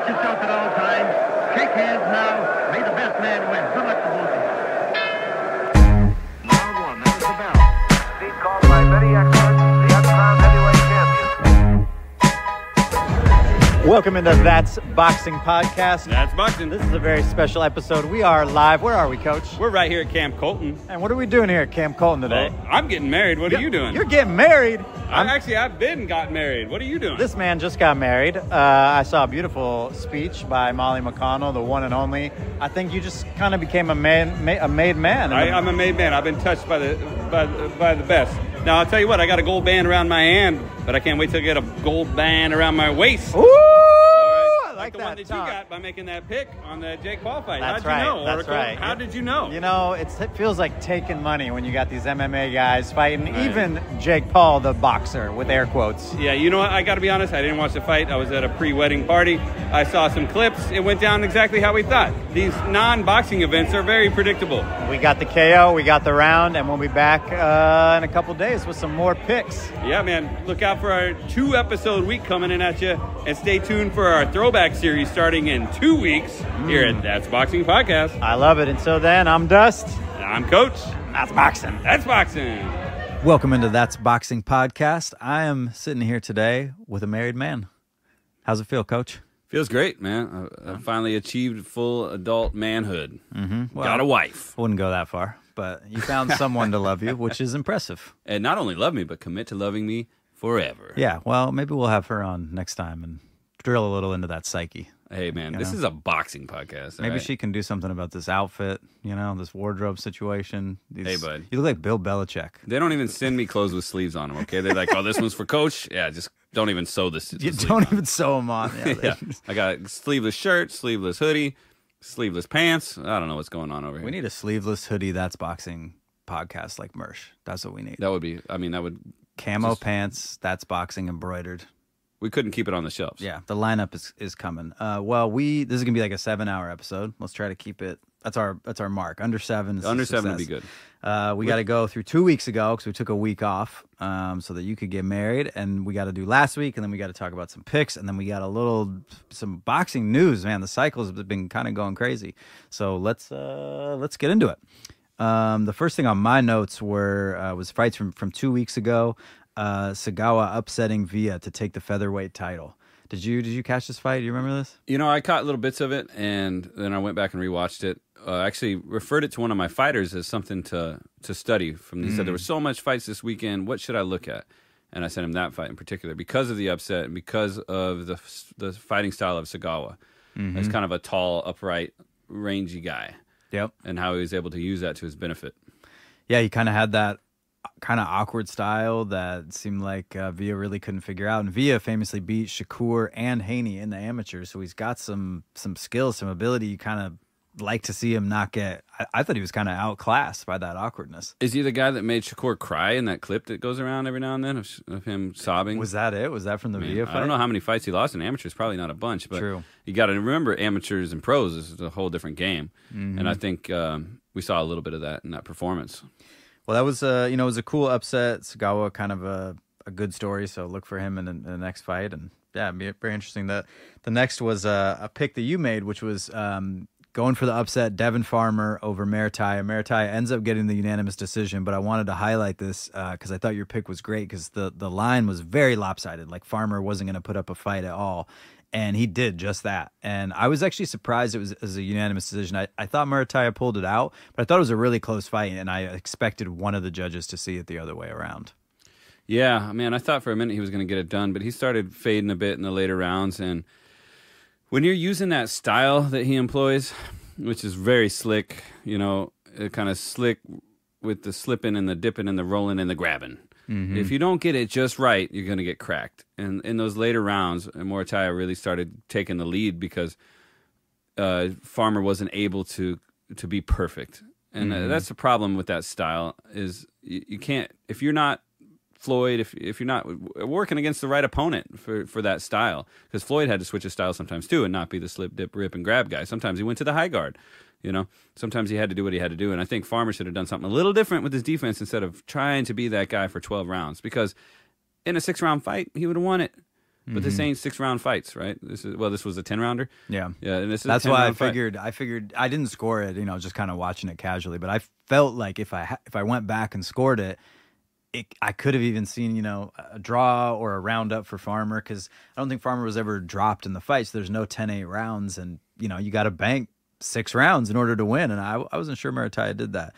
Protect yourself at all times. Shake hands now. May the best man win. Good luck to both of you. Round one. That was the bell. Speed called by very excellent. The uncrowned heavyweight champion. Welcome into That's Boxing Podcast. That's Boxing. This is a very special episode. We are live. Where are we, Coach? We're right here at Camp Colton. And what are we doing here at Camp Colton today? Well, I'm getting married. What are you doing? You're getting married. I've got married. What are you doing? This man just got married. I saw a beautiful speech by Molly McConnell, the one and only. I think you just kind of became a made man. I'm a made man. I've been touched by the best. Now, I'll tell you what. I got a gold band around my hand, but I can't wait to get a gold band around my waist. Ooh! Like the one that talk. you got by making that pick on the Jake Paul fight. That's How'd you know, That's Oracle? right. How did you know? You know, it feels like taking money when you got these MMA guys fighting. Right. Even Jake Paul, the boxer, with air quotes. Yeah, you know what? I got to be honest. I didn't watch the fight. I was at a pre-wedding party. I saw some clips. It went down exactly how we thought. These non-boxing events are very predictable. We got the KO, we got the round, and we'll be back in a couple days with some more picks. Yeah, man. Look out for our 2-episode week coming in at you. And stay tuned for our throwback series starting in 2 weeks here at That's Boxing Podcast. I love it. Until then, I'm Dust. And I'm Coach. That's Boxing. That's Boxing. Welcome into That's Boxing Podcast. I am sitting here today with a married man. How's it feel, Coach? Feels great, man. I finally achieved full adult manhood. Mm-hmm. Well, got a wife. I wouldn't go that far, but you found someone to love you, which is impressive. And not only love me, but commit to loving me forever. Yeah, well, maybe we'll have her on next time and drill a little into that psyche. Hey, man, You this know? is a boxing podcast. Maybe right? she can do something about this outfit, this wardrobe situation. Hey, bud. You look like Bill Belichick. They don't even send me clothes with sleeves on them, okay? They're like, oh, this one's for Coach? Yeah, just don't even sew this. You don't even sew them on. Yeah, Yeah. I got a sleeveless shirt, sleeveless hoodie, sleeveless pants. I don't know what's going on over here. We need a sleeveless hoodie That's Boxing podcast like Mersh. That's what we need. That would be, that would... Camo just- pants, That's Boxing embroidered. We couldn't keep it on the shelves. Yeah, the lineup is coming. This is gonna be like a 7-hour episode. Let's try to keep it. That's our mark. Under 7 is Under a 7 would be success. good. We got to go through 2 weeks ago because we took a week off so that you could get married, and we got to do last week, and then we got to talk about some picks, and then we got some boxing news. Man, the cycles have been kind of going crazy. So let's get into it. The first thing on my notes was fights from 2 weeks ago. Sagawa upsetting Villa to take the featherweight title. Did you catch this fight? Do you remember this? I caught little bits of it, and then I went back and rewatched it. Actually referred it to one of my fighters as something to study. He said, there were so much fights this weekend. What should I look at? And I sent him that fight in particular because of the upset and because of the fighting style of Sagawa. Mm-hmm. He's kind of a tall, upright, rangy guy. Yep. And how he was able to use that to his benefit. Yeah, he kind of had that kind of awkward style that seemed like Villa really couldn't figure out. And Villa famously beat Shakur and Haney in the amateurs, so he's got some skills, some ability. You kind of like to see him not get... I thought he was kind of outclassed by that awkwardness. Is he the guy that made Shakur cry in that clip that goes around every now and then of him sobbing? Was that it? Was that from the Villa fight? I don't know how many fights he lost in amateurs. Probably not a bunch. But True. You got to remember, amateurs and pros is a whole different game. Mm-hmm. And I think we saw a little bit of that in that performance. Well, that was it was a cool upset. Sagawa, kind of a good story. So look for him in the next fight, and yeah, it'd be very interesting. The next was a pick that you made, which was going for the upset, Devin Farmer over Maritaya. Maritaya ends up getting the unanimous decision, but I wanted to highlight this because I thought your pick was great because the line was very lopsided. Like Farmer wasn't going to put up a fight at all. And he did just that. And I was actually surprised it was a unanimous decision. I thought Maritaya pulled it out, but I thought it was a really close fight, and I expected one of the judges to see it the other way around. Yeah, man, I thought for a minute he was going to get it done, but he started fading a bit in the later rounds. And when you're using that style that he employs, which is very slick, kind of slick with the slipping and the dipping and the rolling and the grabbing. Mm-hmm. If you don't get it just right, you're going to get cracked. And in those later rounds, Maritaya really started taking the lead because Farmer wasn't able to be perfect. And that's the problem with that style is you can't, if you're not Floyd, if you're not working against the right opponent for that style, because Floyd had to switch his style sometimes too and not be the slip, dip, rip, and grab guy. Sometimes he went to the high guard. Sometimes he had to do what he had to do. And I think Farmer should have done something a little different with his defense instead of trying to be that guy for 12 rounds. Because in a 6-round fight, he would have won it. But this ain't 6-round fights, right? This was a 10-rounder. Yeah. Yeah, and this is That's a why 10-round fight. I figured I didn't score it, just kind of watching it casually, but I felt like if I went back and scored it, I could have even seen, a draw or a round up for Farmer, because I don't think Farmer was ever dropped in the fight. So there's no 10-8 rounds, and you got to bank 6 rounds in order to win. And I wasn't sure Marataya did that.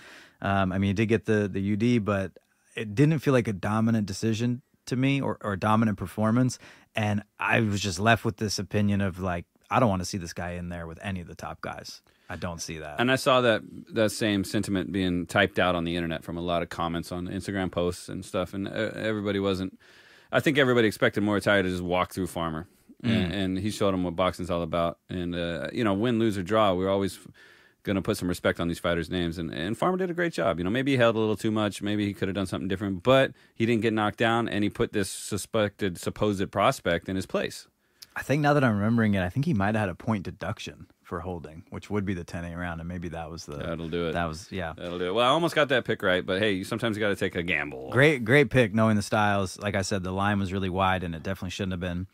He did get the UD, but it didn't feel like a dominant decision to me or a dominant performance. And I was just left with this opinion of like, I don't want to see this guy in there with any of the top guys. I don't see that. And I saw that same sentiment being typed out on the internet from a lot of comments on Instagram posts and stuff. And everybody wasn't. I think everybody expected Marataya to just walk through Farmer, and he showed them what boxing's all about. And win, lose, or draw, we're always going to put some respect on these fighters' names. And Farmer did a great job. Maybe he held a little too much. Maybe he could have done something different. But he didn't get knocked down, and he put this supposed prospect in his place. I think now that I'm remembering it, I think he might have had a point deduction for holding, which would be the 10-8 round, and maybe that was the... That'll do it. That'll do it. Well, I almost got that pick right, but hey, sometimes you got to take a gamble. Great pick, knowing the styles. Like I said, the line was really wide, and it definitely shouldn't have been.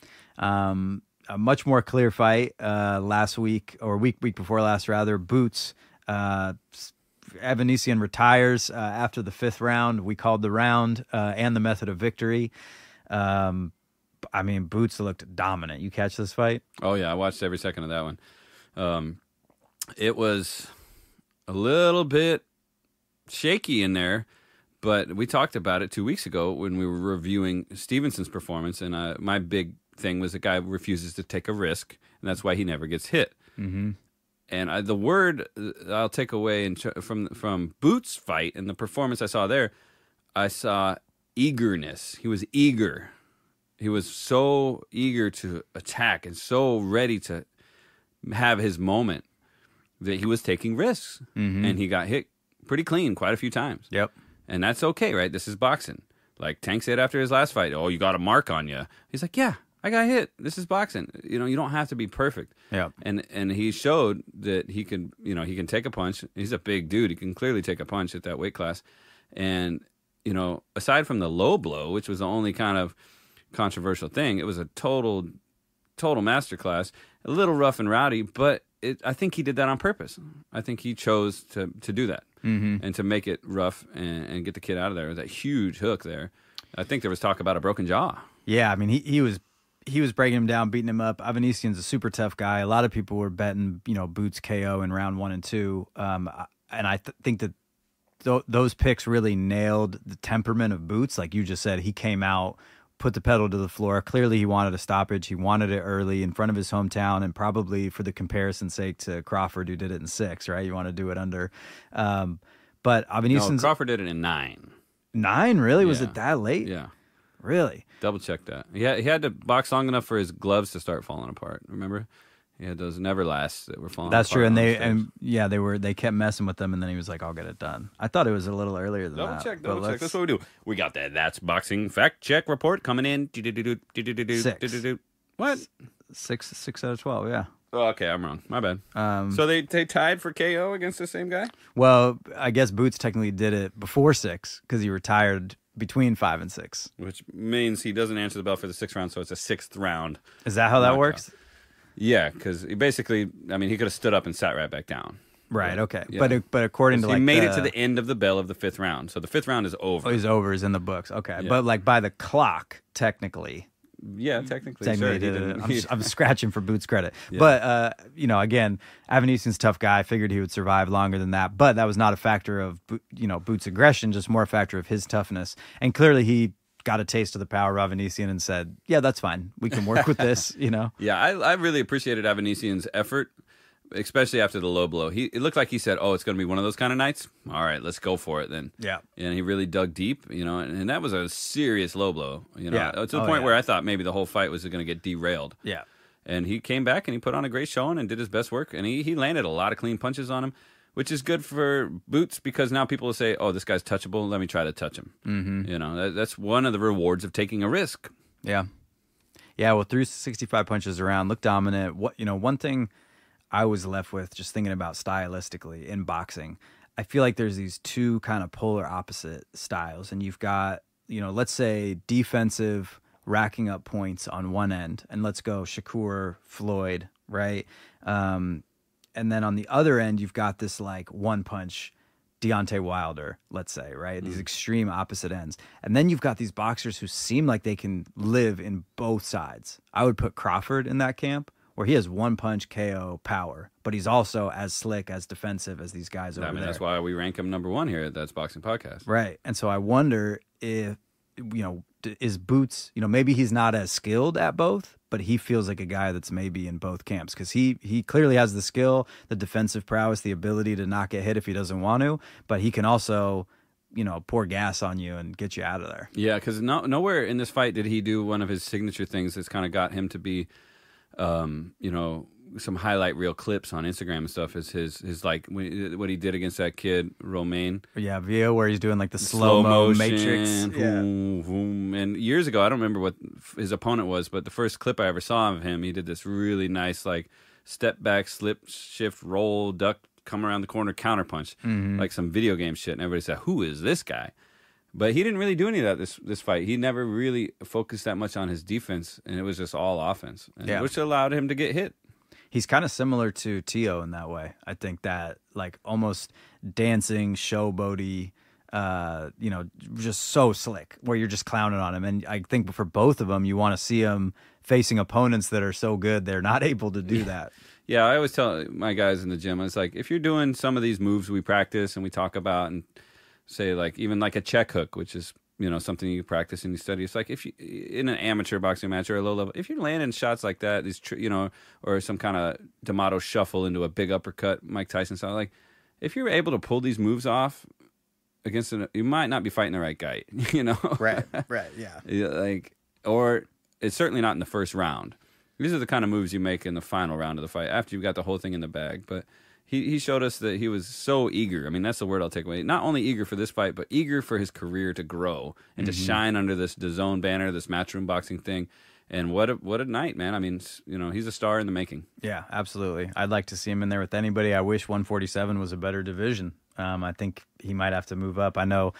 A much more clear fight last week, or week before last, rather. Boots, Evanesian retires after the 5th round. We called the round and the method of victory. Boots looked dominant. You catch this fight? Oh, yeah. I watched every second of that one. It was a little bit shaky in there, but we talked about it 2 weeks ago when we were reviewing Stevenson's performance, and my big thing was the guy refuses to take a risk, and that's why he never gets hit. Mm-hmm. And the word I'll take away from Boots' fight and the performance I saw there, I saw eagerness. He was eager. He was so eager to attack and so ready to have his moment that he was taking risks. Mm-hmm. And he got hit pretty clean quite a few times. Yep. And that's okay, right? This is boxing. Like Tank said after his last fight, oh, you got a mark on you. He's like, yeah, I got hit. This is boxing. You don't have to be perfect. Yeah. And he showed that he can take a punch. He's a big dude. He can clearly take a punch at that weight class. And, aside from the low blow, which was the only kind of controversial thing, it was a total masterclass. A little rough and rowdy, but I think he did that on purpose. I think he chose to do that and to make it rough and get the kid out of there with that huge hook there. I think there was talk about a broken jaw. Yeah, he was breaking him down, beating him up. Avanesian's a super tough guy. A lot of people were betting, Boots KO in round 1 and 2. And I think that those picks really nailed the temperament of Boots. Like you just said, he came out, put the pedal to the floor. Clearly he wanted a stoppage. He wanted it early in front of his hometown, and probably for the comparison's sake to Crawford, who did it in 6, right? You want to do it under. But Avanesian's... No, Crawford did it in 9. 9? Really? Yeah. Was it that late? Yeah. Really? Double check that. He had to box long enough for his gloves to start falling apart. Remember? He had those Neverlasts that were falling That's apart. true. And they kept messing with them, and then he was like, I'll get it done. I thought it was a little earlier than that. Double check. That's what we do. We got that That's Boxing Fact Check report coming in. 6. What? 6 out of 12, yeah. Oh, okay, I'm wrong. My bad. So they tied for KO against the same guy? Well, I guess Boots technically did it before 6 because he retired between 5 and 6. Which means he doesn't answer the bell for the 6th round, so it's a 6th round. Is that how that works? Yeah, because he basically, he could have stood up and sat right back down. Right, okay. Yeah. But according to he made it to the end of the bell of the 5th round. So the 5th round is over. Oh, he's over, is in the books. Okay. Yeah. But like by the clock, technically. Yeah, technically Sure, he didn't. I'm scratching for Boots' credit. Yeah. But, again, Avanesian's a tough guy. I figured he would survive longer than that. But that was not a factor of, Boots' aggression, just more a factor of his toughness. And clearly he got a taste of the power of Avanesian and said, yeah, that's fine. We can work with this, Yeah, I really appreciated Avanesian's effort, especially after the low blow. It looked like he said, oh, it's going to be one of those kind of nights? All right, let's go for it then. Yeah. And he really dug deep, and that was a serious low blow, Yeah. to the point where I thought maybe the whole fight was going to get derailed. Yeah. And he came back and he put on a great showing and did his best work, and he landed a lot of clean punches on him, which is good for Boots because now people will say, oh, this guy's touchable. Let me try to touch him. Mm-hmm. That's one of the rewards of taking a risk. Yeah. Yeah, well, threw 65 punches around, looked dominant. One thing I was left with just thinking about stylistically in boxing, I feel like there's these two kind of polar opposite styles. And you've got, let's say defensive racking up points on one end, and let's go Shakur, Floyd, right? And then on the other end, you've got this like one punch Deontay Wilder, let's say, right? These extreme opposite ends. And then you've got these boxers who seem like they can live in both sides. I would put Crawford in that camp, where he has one punch KO power, but he's also as slick, as defensive as these guys over there. That's why we rank him number one here at That's Boxing Podcast. Right. And so I wonder if, is Boots, maybe he's not as skilled at both, but he feels like a guy that's maybe in both camps, because he clearly has the skill, the defensive prowess, the ability to not get hit if he doesn't want to, but he can also, pour gas on you and get you out of there. Yeah, because nowhere in this fight did he do one of his signature things that's kind of got him to be, some highlight reel clips on Instagram and stuff is his like what he did against that kid Romain. Yeah, Via, where he's doing like the slow-mo Matrix. Boom, boom. And years ago, I don't remember what his opponent was, but the first clip I ever saw of him, he did this really nice like step back, slip, shift, roll, duck, come around the corner, counterpunch, like some video game shit. And everybody said, "Who is this guy?" But he didn't really do any of that this fight. He never really focused that much on his defense, and it was just all offense, which allowed him to get hit. He's kind of similar to Tio in that way. I think that like almost dancing, showboaty, just so slick, where you're just clowning on him. And I think for both of them, you want to see them facing opponents that are so good they're not able to do that. Yeah, I always tell my guys in the gym, it's like, if you're doing some of these moves we practice and we talk about, and say like even like a check hook, which is something you practice and you study. It's like if you in an amateur boxing match or a low level, if you're landing shots like that, these or some kind of D'Amato shuffle into a big uppercut, Mike Tyson style, like if you're able to pull these moves off against you might not be fighting the right guy, Right, yeah. Like, or it's certainly not in the first round. These are the kind of moves you make in the final round of the fight after you've got the whole thing in the bag. But he showed us that he was so eager. I mean, that's the word I'll take away. Not only eager for this fight, but eager for his career to grow and to shine under this DAZN banner, this Matchroom Boxing thing. And what a night, man. I mean, he's a star in the making. Yeah, absolutely. I'd like to see him in there with anybody. I wish 147 was a better division. I think he might have to move up. I know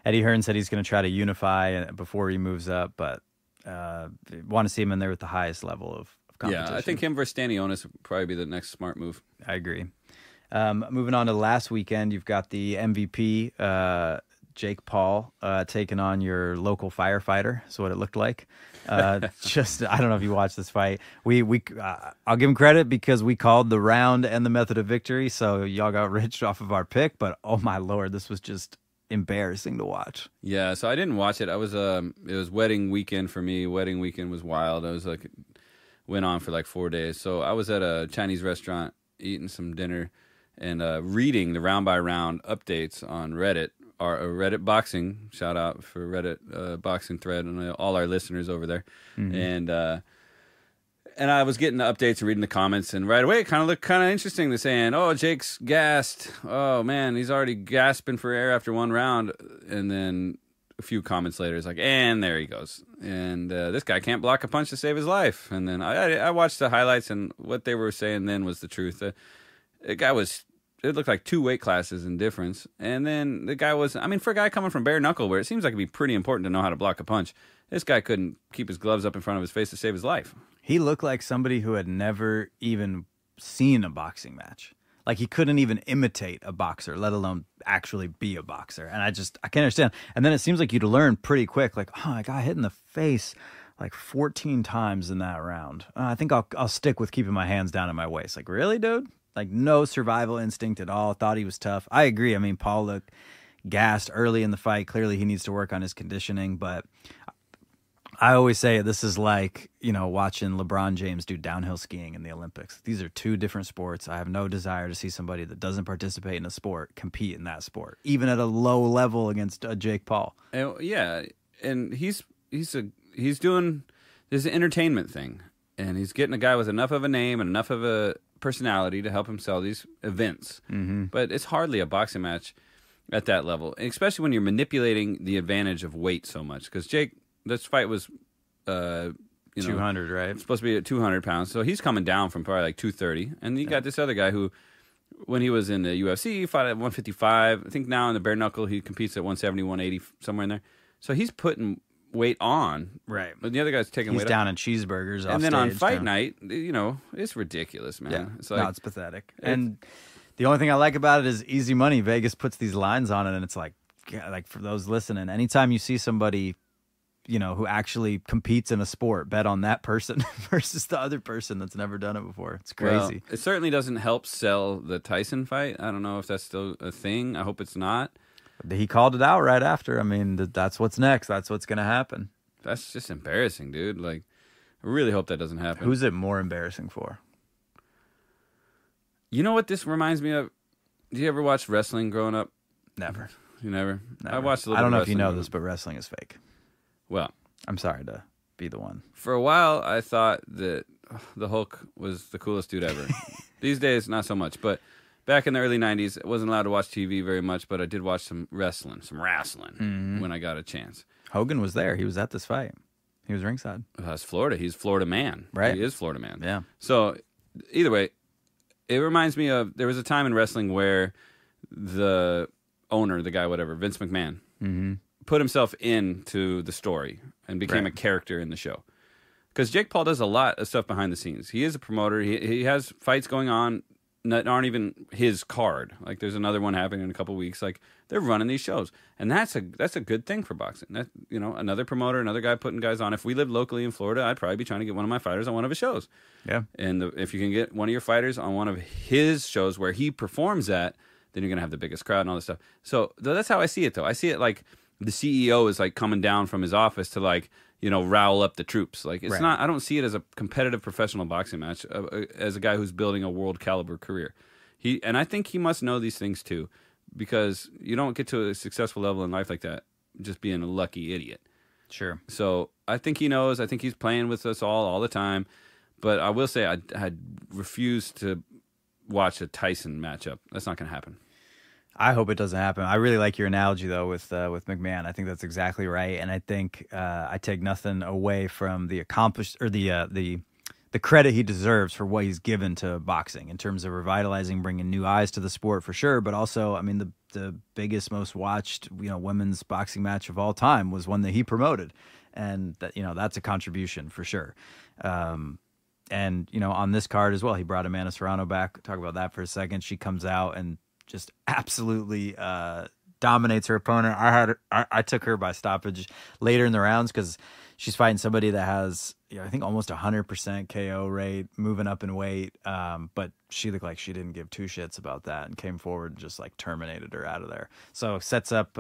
Eddie Hearn said he's going to try to unify before he moves up, but want to see him in there with the highest level of competition. Yeah, I think him versus Stanionis would probably be the next smart move. I agree. Moving on to last weekend, you've got the MVP, Jake Paul, taking on your local firefighter. Is what it looked like. I don't know if you watched this fight. I'll give him credit because we called the round and the method of victory, so y'all got rich off of our pick. But oh my lord, this was just embarrassing to watch. Yeah, so I didn't watch it. It was wedding weekend for me. Wedding weekend was wild. I was like, went on for like 4 days. So I was at a Chinese restaurant eating some dinner and reading the round by round updates on Reddit, our Reddit boxing. Shout out for Reddit boxing thread and all our listeners over there. And I was getting the updates and reading the comments, and right away it kind of looked kind of interesting. They're saying, "Oh, Jake's gassed. Oh man, he's already gasping for air after one round." And then a few comments later, it's like, "And there he goes." And this guy can't block a punch to save his life. And then I watched the highlights, and what they were saying then was the truth. The guy was. It looked like 2 weight classes in difference. And then the guy was, I mean, for a guy coming from bare knuckle, where it seems like it'd be pretty important to know how to block a punch, this guy couldn't keep his gloves up in front of his face to save his life. He looked like somebody who had never even seen a boxing match. Like he couldn't even imitate a boxer, let alone actually be a boxer. And I can't understand. And then it seems like you'd learn pretty quick, like, oh, I got hit in the face like 14 times in that round. I think I'll stick with keeping my hands down at my waist. Like, really, dude? Like no survival instinct at all. Thought he was tough. I agree. I mean, Paul looked gassed early in the fight. Clearly he needs to work on his conditioning, but I always say this is like, watching LeBron James do downhill skiing in the Olympics. These are 2 different sports. I have no desire to see somebody that doesn't participate in a sport compete in that sport, even at a low level against Jake Paul. Yeah, and he's doing this entertainment thing, and he's getting a guy with enough of a name and enough of a personality to help him sell these events. But it's hardly a boxing match at that level, and especially when you're manipulating the advantage of weight so much. Because Jake, this fight was 200, right? It's supposed to be at 200 pounds, so he's coming down from probably like 230. And you got this other guy who, when he was in the UFC, he fought at 155. I think now in the bare knuckle he competes at 170, 180, somewhere in there. So he's putting weight on, Right. but the other guy's taking He's weight down in cheeseburgers off and then on stage, fight down- night, you know, it's ridiculous, man. Yeah. It's like, no, it's pathetic. And the only thing I like about it is easy money. Vegas puts these lines on it, and it's like, yeah, like for those listening, anytime you see somebody, you know, who actually competes in a sport, bet on that person versus the other person that's never done it before. It's well, crazy. it certainly doesn't help sell the Tyson fight. I don't know if that's still a thing. I hope it's not. He called it out right after. I mean, that's what's next. That's what's going to happen. That's just embarrassing, dude. Like, I really hope that doesn't happen. Who's it more embarrassing for? You know what this reminds me of? Do you ever watch wrestling growing up? Never. You never? Never. I watched a little I don't bit know of if you wrestling know growing this, up. but wrestling is fake. Well, I'm sorry to be the one. for a while, I thought that the Hulk was the coolest dude ever. These days, not so much. But back in the early 90s, I wasn't allowed to watch TV very much, but I did watch some wrestling when I got a chance. Hogan was there. He was at this fight. He was ringside. It's Florida. He's Florida man. Right. He is Florida man. Yeah. So either way, it reminds me of, there was a time in wrestling where the owner, the guy, whatever, Vince McMahon, put himself into the story and became Right. a character in the show. Because Jake Paul does a lot of stuff behind the scenes. He is a promoter. He has fights going on that aren't even his card. Like, there's another one happening in a couple weeks. Like, they're running these shows, and that's a good thing for boxing. That, you know, another promoter, another guy putting guys on. If we lived locally in Florida, I'd probably be trying to get one of my fighters on one of his shows. Yeah. And if you can get one of your fighters on one of his shows where he performs at, then you're gonna have the biggest crowd and all this stuff. So that's how I see it, though. I see it like the CEO is like coming down from his office to, like, you know, rile up the troops. Like, it's Right. not. I don't see it as a competitive professional boxing match. As a guy who's building a world caliber career, and I think he must know these things too, because you don't get to a successful level in life like that just being a lucky idiot. Sure. So I think he knows. I think he's playing with us all the time. But I will say I refuse to watch a Tyson matchup. That's not going to happen. I hope it doesn't happen. I really like your analogy though with McMahon. I think that's exactly right, and I think I take nothing away from the accomplished or the credit he deserves for what he's given to boxing in terms of revitalizing, bringing new eyes to the sport for sure. But also, I mean, the biggest, most watched, you know, women's boxing match of all time was one that he promoted, and that, you know, that's a contribution for sure. And you know, on this card as well, he brought Amanda Serrano back. Talk about that for a second. She comes out and just absolutely dominates her opponent. I took her by stoppage later in the rounds because she's fighting somebody that has, you know, I think almost 100% KO rate, moving up in weight. But she looked like she didn't give two shits about that and came forward and just like terminated her out of there. So sets up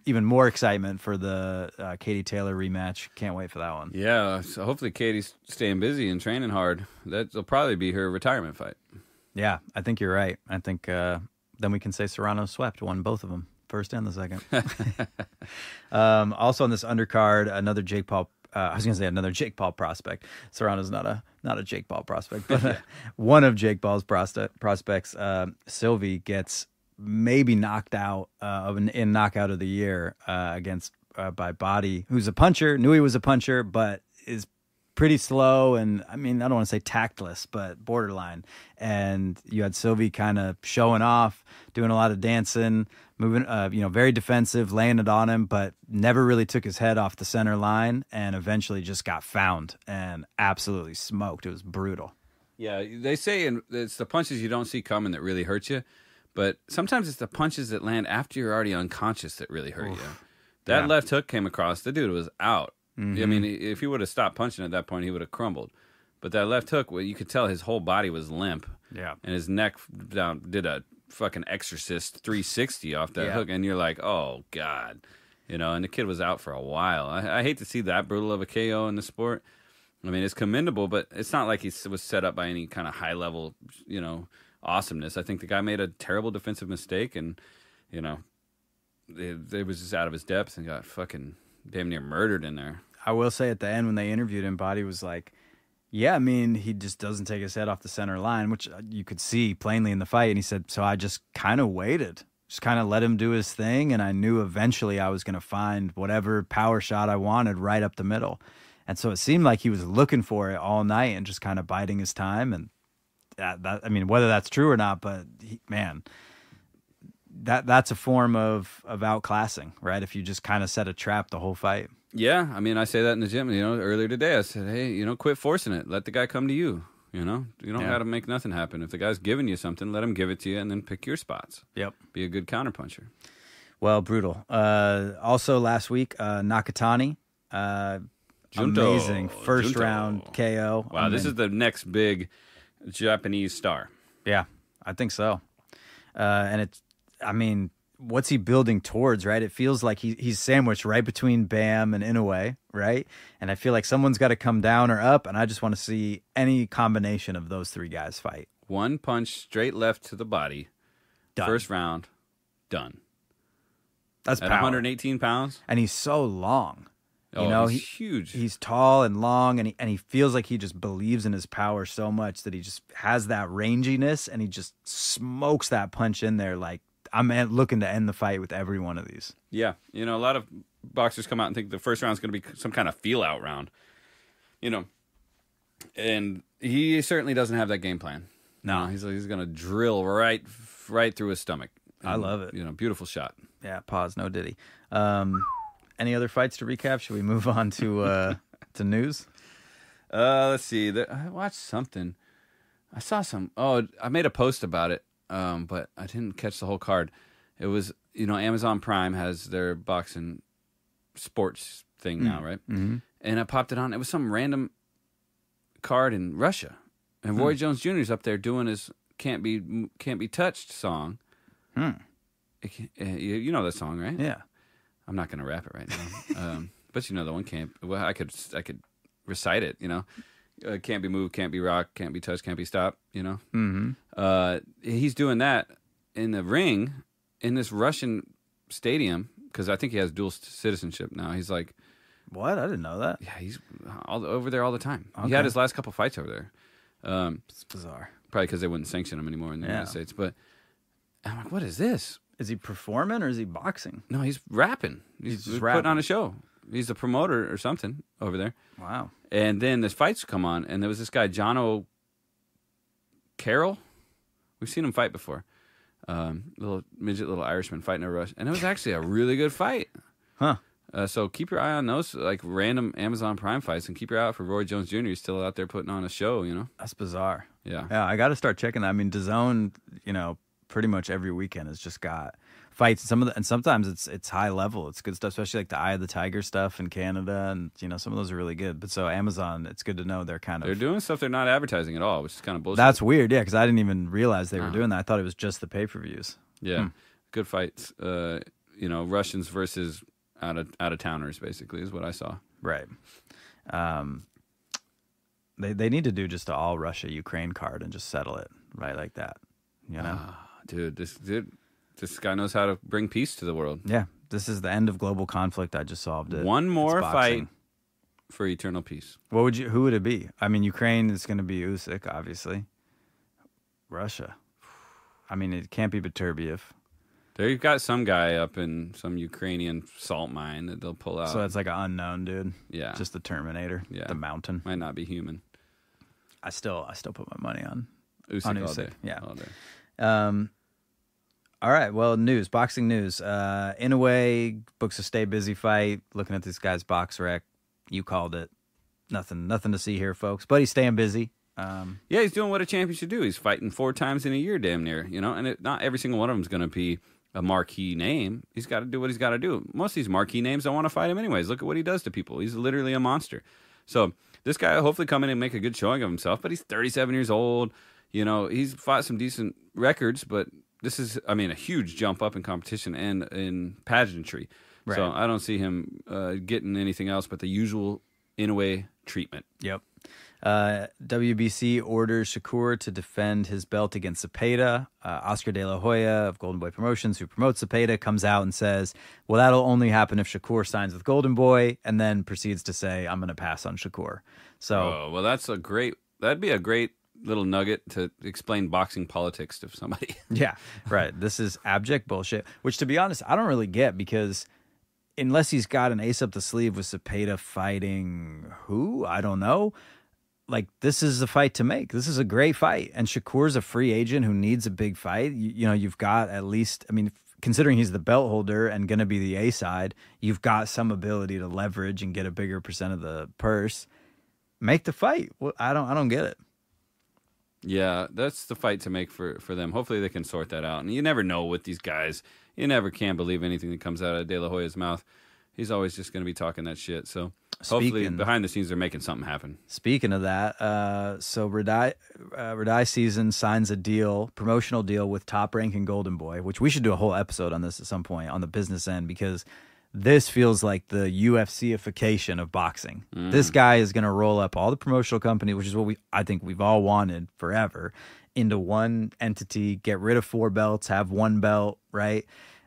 even more excitement for the Katie Taylor rematch. Can't wait for that one. Yeah. So hopefully Katie's staying busy and training hard. That'll probably be her retirement fight. Yeah, I think you're right. I think then we can say Serrano swept, won both of them, first and the second. Also on this undercard, another Jake Paul. I was going to say another Jake Paul prospect. Serrano's not a Jake Paul prospect, but one of Jake Paul's prospects. Sylvie gets maybe knocked out in knockout of the year against by Body, who's a puncher. Knew he was a puncher, but is pretty slow and, I mean, I don't want to say tactless, but borderline. And you had Sylvie kind of showing off, doing a lot of dancing, moving, you know, very defensive, laying it on him, but never really took his head off the center line and eventually just got found and absolutely smoked. It was brutal. Yeah, they say it's the punches you don't see coming that really hurt you, but sometimes it's the punches that land after you're already unconscious that really hurt you. That Yeah. left hook came across, the dude was out. Mm-hmm. I mean, if he would have stopped punching at that point, he would have crumbled. But that left hook, well, you could tell his whole body was limp. Yeah. And his neck down did a fucking exorcist 360 off that Yeah. hook. And you're like, oh, God. You know, and the kid was out for a while. I hate to see that brutal of a KO in the sport. I mean, it's commendable, but it's not like he was set up by any kind of high-level, you know, awesomeness. I think the guy made a terrible defensive mistake, and, you know, it was just out of his depth and got fucking damn near murdered in there. I will say at the end when they interviewed him, Body was like, yeah, I mean, he just doesn't take his head off the center line, which you could see plainly in the fight. And he said, so I just kind of waited, just kind of let him do his thing. And I knew eventually I was going to find whatever power shot I wanted right up the middle. And so it seemed like he was looking for it all night and just kind of biding his time. And that I mean, whether that's true or not, but man, that's a form of outclassing, right? If you just kind of set a trap the whole fight. Yeah, I mean, I say that in the gym. Earlier today, I said, hey, quit forcing it. Let the guy come to you. You don't Yeah. got to make nothing happen. If the guy's giving you something, let him give it to you, and then pick your spots. Yep. Be a good counterpuncher. Well, brutal. Also, last week, Nakatani, Junto. amazing first Junto. round KO. Wow, this is the next big Japanese star. Yeah, I think so. And what's he building towards, right? It feels like he's sandwiched right between Bam and Inoue, right? And I feel like someone's got to come down or up, and I just want to see any combination of those three guys fight. One punch straight left to the body. Done. First round, done. That's At power. 118 pounds. And he's so long. He's huge. He's tall and long, and he feels like he just believes in his power so much that he just has that ranginess, and he just smokes that punch in there like, I'm looking to end the fight with every one of these. Yeah, a lot of boxers come out and think the first round's going to be some kind of feel-out round. And he certainly doesn't have that game plan. No. He's going to drill right through his stomach. I love it. Beautiful shot. Yeah, pause, no diddy. Any other fights to recap? Should we move on to news? Let's see. I watched something. I saw some. Oh, I made a post about it, but I didn't catch the whole card. It was, Amazon Prime has their boxing sports thing now, right? Mm-hmm. And I popped it on. It was some random card in Russia, and Roy Jones Jr. is up there doing his "Can't Be Touched" song. You know that song, right? Yeah. I'm not going to rap it right now, but the one can't. Well, I could recite it. Can't be moved, can't be rocked, can't be touched, can't be stopped. Mm-hmm. He's doing that in the ring in this Russian stadium because I think he has dual citizenship now. He's like, What? I didn't know that. yeah, he's over there all the time. He Okay. had his last couple fights over there. It's bizarre. Probably because they wouldn't sanction him anymore in the Yeah. United States. But I'm like, what is this? Is he performing or is he boxing? No, he's rapping. He's just putting rapping. on a show. He's the promoter or something over there. Wow. And then the fights come on, and there was this guy, John O'Carroll. We've seen him fight before. Little midget, little Irishman fighting a Rush. And it was actually a really good fight. Huh. So keep your eye on those like random Amazon Prime fights, and keep your eye out for Roy Jones Jr. He's still out there putting on a show, That's bizarre. Yeah. Yeah, I got to start checking that. I mean, DAZN, pretty much every weekend has just got fights. And sometimes it's high level. It's good stuff, especially like the Eye of the Tiger stuff in Canada, and some of those are really good. But so Amazon, it's good to know they're They're doing stuff they're not advertising at all, which is kind of bullshit. That's weird, yeah, because I didn't even realize they were doing that. I thought it was just the pay-per-views. Yeah. Good fights. Russians versus out of towners basically is what I saw. Right. They need to do just an all Russia Ukraine card and just settle it right like that. Dude, this guy knows how to bring peace to the world. Yeah, this is the end of global conflict. I just solved it. One more It's boxing. fight for eternal peace. Who would it be? I mean, Ukraine is going to be Usyk, obviously. Russia. I mean, it can't be Beterbiev. They've got some guy up in some Ukrainian salt mine that they'll pull out. So that's like an unknown dude. Yeah. Just the Terminator. Yeah. The Mountain. Might not be human. I still put my money on Usyk all Usyk, day. yeah. All day. All right. Well, boxing news. Inoue books a stay busy fight. Looking at this guy's box rec. You called it. Nothing to see here, folks. But he's staying busy. Yeah, he's doing what a champion should do. He's fighting 4 times in a year, damn near. And not every single one of them is going to be a marquee name. He's got to do what he's got to do. Most of these marquee names don't want to fight him anyways. Look at what he does to people. He's literally a monster. So this guy will hopefully come in and make a good showing of himself. But he's 37 years old. He's fought some decent records, but this is, a huge jump up in competition and in pageantry. Right. So I don't see him getting anything else but the usual Inoue treatment. Yep. WBC orders Shakur to defend his belt against Zepeda. Oscar De La Hoya of Golden Boy Promotions, who promotes Zepeda, comes out and says, well, that'll only happen if Shakur signs with Golden Boy, and then proceeds to say, I'm going to pass on Shakur. So, Oh, well, that'd be a great little nugget to explain boxing politics to somebody. yeah, right. This is abject bullshit, which, to be honest, I don't really get, because unless he's got an ace up the sleeve with Zepeda fighting who? I don't know. Like, this is the fight to make. This is a great fight. And Shakur's a free agent who needs a big fight. You've got at least, considering he's the belt holder and going to be the A side, you've got some ability to leverage and get a bigger percent of the purse. Make the fight. Well, I don't get it. Yeah, that's the fight to make for them. Hopefully they can sort that out. And you never know with these guys. You never can believe anything that comes out of De La Hoya's mouth. He's always just going to be talking that shit. So hopefully behind the scenes they're making something happen. Speaking of that, so Radai Season signs a deal, promotional deal with Top Rank and Golden Boy, which we should do a whole episode on this at some point on the business end, because this feels like the UFC-ification of boxing. This guy is going to roll up all the promotional company, which is what I think we've all wanted forever, into one entity, get rid of 4 belts, have 1 belt, right?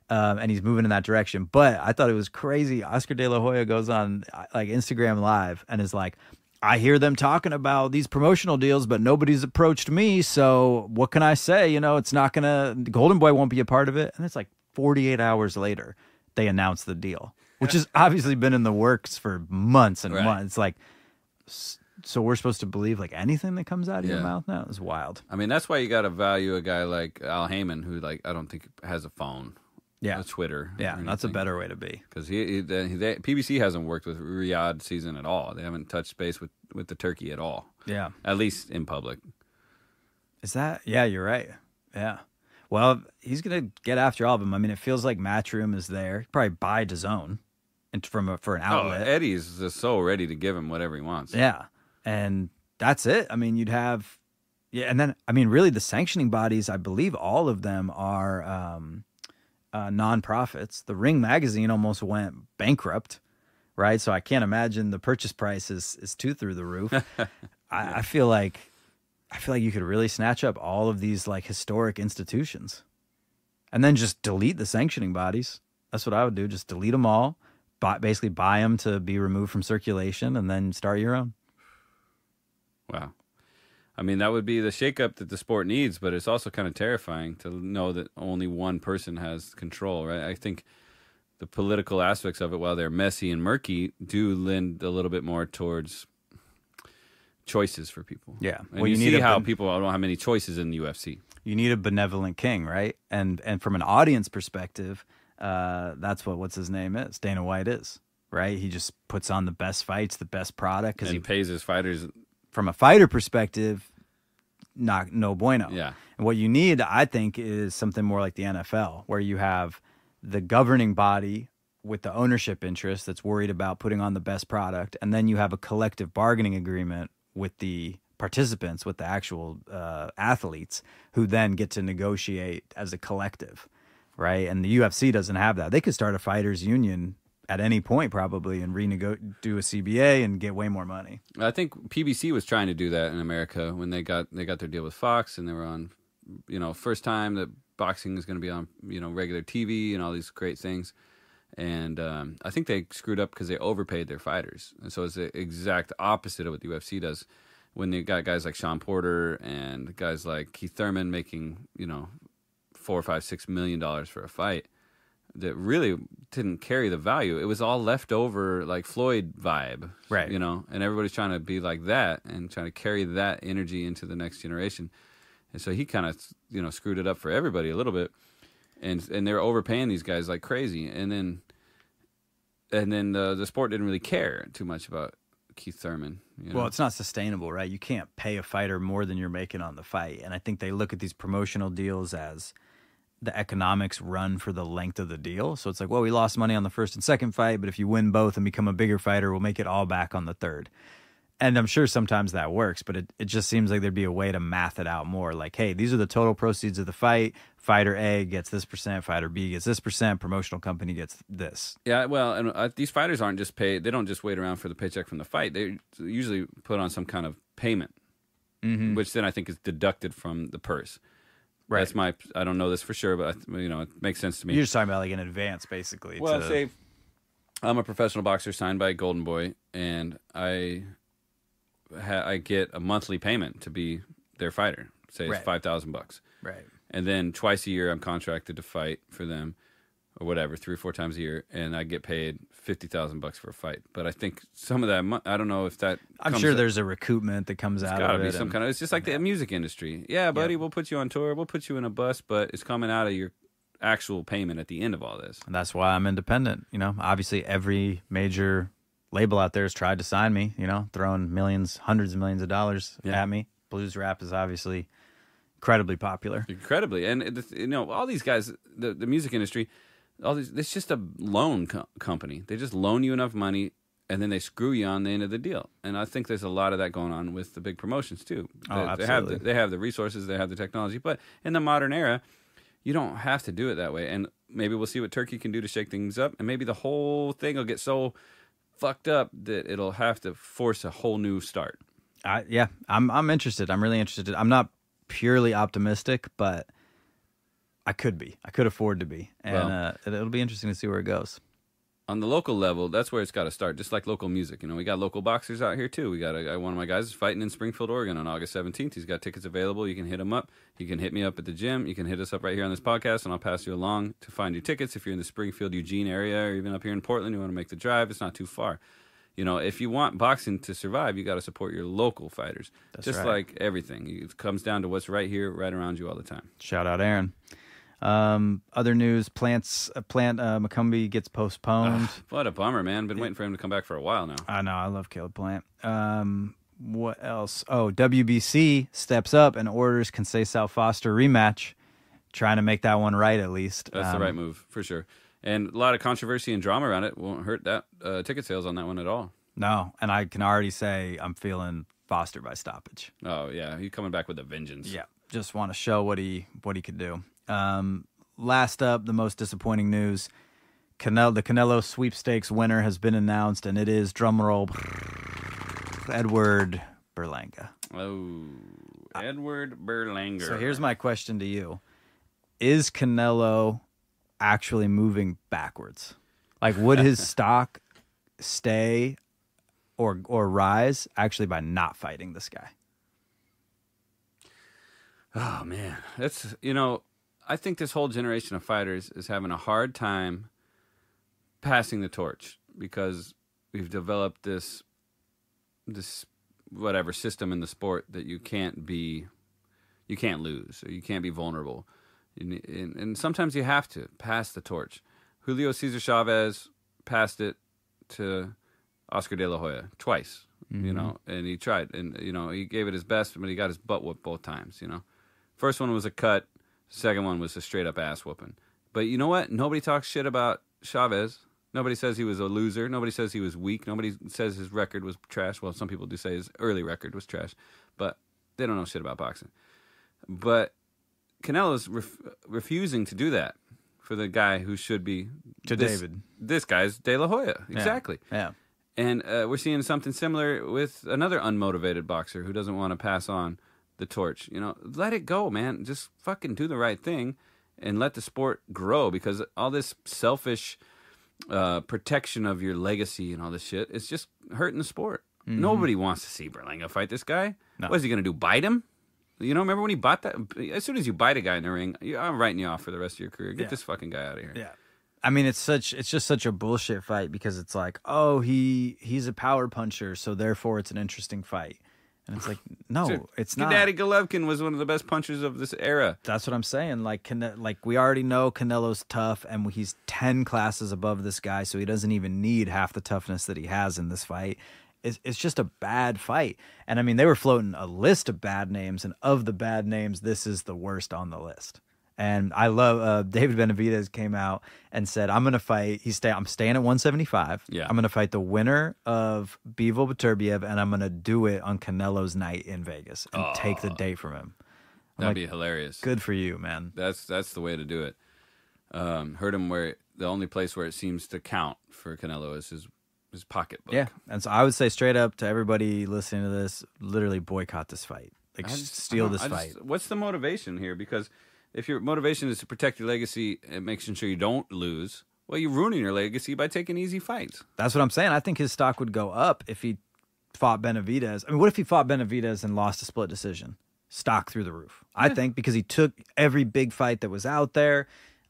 And he's moving in that direction. But I thought it was crazy. Oscar De La Hoya goes on like Instagram Live and is like, I hear them talking about these promotional deals, but nobody's approached me. So what can I say? You know, it's not going to, Golden Boy won't be a part of it. And it's like 48 hours later, they announced the deal, which has obviously been in the works for months and months. It's like, so we're supposed to believe like anything that comes out of your mouth now? It's wild. I mean, that's why you got to value a guy like Al Heyman, who like I don't think has a phone. Yeah, Twitter. Yeah, that's a better way to be. Because PBC hasn't worked with Riyadh Season at all. They haven't touched base with the turkey at all. Yeah, at least in public. Is that? Yeah, you're right. Yeah. Well, he's gonna get after all of them. I mean, it feels like Matchroom is there. He'd probably buy DAZN and for an outlet. Oh, Eddie's just so ready to give him whatever he wants. Yeah, and that's it. I mean, you'd have, and then I mean, really, the sanctioning bodies. I believe all of them are. Non-profits. The Ring magazine almost went bankrupt, right? So I can't imagine the purchase price is too through the roof. I feel like you could really snatch up all of these like historic institutions and then just delete the sanctioning bodies. That's what I would do. Just delete them all, basically buy them to be removed from circulation, and then start your own. Wow. I mean, that would be the shakeup that the sport needs, but it's also kind of terrifying to know that only one person has control, right? I think the political aspects of it, while they're messy and murky, do lend a little bit more towards choices for people. Yeah. And you see how people don't have many choices in the UFC. You need a benevolent king, right? And from an audience perspective, that's what's his name is. Dana White is, right? He just puts on the best fights, the best product. And he pays his fighters. From a fighter perspective, no bueno. Yeah. And what you need, I think, is something more like the NFL, where you have the governing body with the ownership interest that's worried about putting on the best product, and then you have a collective bargaining agreement with the participants, with the actual athletes, who then get to negotiate as a collective, right? And the UFC doesn't have that. They could start a fighters union at any point probably and do a CBA and get way more money. I think PBC was trying to do that in America when they got their deal with Fox, and they were on, first time that boxing is going to be on, regular TV and all these great things. And I think they screwed up because they overpaid their fighters. And so it's the exact opposite of what the UFC does. When they got guys like Sean Porter and guys like Keith Thurman making, $4, $5, $6 million for a fight, that really didn't carry the value. It was all leftover, like Floyd vibe, right? And everybody's trying to be like that and trying to carry that energy into the next generation. And so he kind of, screwed it up for everybody a little bit, and they were overpaying these guys like crazy. And then the sport didn't really care too much about Keith Thurman. Well, it's not sustainable, right? You can't pay a fighter more than you're making on the fight, and I think they look at these promotional deals as the economics run for the length of the deal. So it's like, well, we lost money on the first and second fight, but if you win both and become a bigger fighter, we'll make it all back on the third. And I'm sure sometimes that works, but it just seems like there'd be a way to math it out more. Like, hey, these are the total proceeds of the fight. Fighter A gets this percent, fighter B gets this percent, promotional company gets this. Yeah, well, and these fighters aren't just paid. They don't just wait around for the paycheck from the fight. They usually put on some kind of payment, which then I think is deducted from the purse. Right. That's I don't know this for sure, but it makes sense to me. You're just talking about like in advance, basically. Well, say I'm a professional boxer signed by Golden Boy, and I get a monthly payment to be their fighter. Say it's $5,000. Right. And then twice a year I'm contracted to fight for them, or whatever, 3 or 4 times a year, and I get paid $50,000 for a fight. But I think some of that, I don't know if that. I'm sure there's a recoupment that comes out of it. It's got to be some kind of. It's just like the music industry. Yeah, buddy, we'll put you on tour, we'll put you in a bus, but it's coming out of your actual payment at the end of all this. And that's why I'm independent. You know, obviously every major label out there has tried to sign me, you know, throwing millions, hundreds of millions of dollars Yeah. at me. Blues rap is obviously incredibly popular. Incredibly. And, you know, all these guys, the music industry, it's just a loan company. They just loan you enough money, and then they screw you on the end of the deal. And I think there's a lot of that going on with the big promotions, too. Absolutely. They have the resources, they have the technology. But in the modern era, you don't have to do it that way. And maybe we'll see what Turkey can do to shake things up. And maybe the whole thing will get so fucked up that it'll have to force a whole new start. I'm interested. I'm really interested. I'm not purely optimistic, but I could be. I could afford to be. And Well, it'll be interesting to see where it goes. On the local level, that's where it's got to start, just like local music. You know, we got local boxers out here, too. We got one of my guys is fighting in Springfield, Oregon on August 17th. He's got tickets available. You can hit him up. You can hit me up at the gym. You can hit us up right here on this podcast, and I'll pass you along to find your tickets. If you're in the Springfield, Eugene area, or even up here in Portland, you want to make the drive, it's not too far. You know, if you want boxing to survive, you got to support your local fighters. That's just right. like everything. It comes down to what's right here, right around you all the time. Shout out Aaron. Other news, Plant McCumbee gets postponed. What a bummer, man. Been waiting for him to come back for a while now. I know. I love Caleb Plant. What else? Oh, WBC steps up and orders Conceição Foster rematch, trying to make that one right at least. That's the right move, for sure. And a lot of controversy and drama around it won't hurt that ticket sales on that one at all. No, and I can already say I'm feeling Foster by stoppage. Oh, yeah. He's coming back with a vengeance. Yeah, just want to show what he could do. Last up, the most disappointing news: the Canelo sweepstakes winner has been announced, and it is drumroll Edward Berlanga. Oh, Edward Berlanga. So here's my question to you: is Canelo actually moving backwards? Like, would his stock stay or rise actually by not fighting this guy? Oh, man. That's, you know, I think this whole generation of fighters is having a hard time passing the torch because we've developed this whatever system in the sport that you can't lose, or you can't be vulnerable. And sometimes you have to pass the torch. Julio Cesar Chavez passed it to Oscar De La Hoya twice, you know, and he tried, and, you know, he gave it his best, but he got his butt whooped both times, you know. First one was a cut. Second one was a straight up ass whooping. But you know what? Nobody talks shit about Chavez. Nobody says he was a loser. Nobody says he was weak. Nobody says his record was trash. Well, some people do say his early record was trash, but they don't know shit about boxing. But Canelo's refusing to do that for the guy who should be David. This guy's De La Hoya. Exactly. Yeah. And we're seeing something similar with another unmotivated boxer who doesn't want to pass on the torch. You know, let it go, man. Just fucking do the right thing and let the sport grow, because all this selfish protection of your legacy and all this shit is just hurting the sport. Nobody wants to see Berlanga fight this guy. No. What is he going to do, bite him? You know, remember when he bought that? As soon as you bite a guy in the ring, I'm writing you off for the rest of your career. Get this fucking guy out of here. Yeah. I mean, it's just such a bullshit fight, because it's like, oh, he's a power puncher, so therefore it's an interesting fight. And it's like, no, Dude, it's not. Gennady Golovkin was one of the best punchers of this era. That's what I'm saying. Like we already know Canelo's tough, and he's 10 classes above this guy, so he doesn't even need half the toughness that he has in this fight. It's just a bad fight. And I mean, they were floating a list of bad names, and of the bad names, this is the worst on the list. And I love David Benavidez came out and said, I'm going to fight. I'm staying at 175. Yeah. I'm going to fight the winner of Bivol Beterbiev, and I'm going to do it on Canelo's night in Vegas and take the date from him. That'd be hilarious. Good for you, man. That's the way to do it. Hurt him where the only place where it seems to count for Canelo is his pocketbook. Yeah. And so I would say straight up to everybody listening to this, literally boycott this fight. Like, steal this fight. What's the motivation here? Because if your motivation is to protect your legacy and making sure you don't lose, well, you're ruining your legacy by taking easy fights. That's what I'm saying. I think his stock would go up if he fought Benavidez. I mean, what if he fought Benavidez and lost a split decision? Stock through the roof. I think, because he took every big fight that was out there.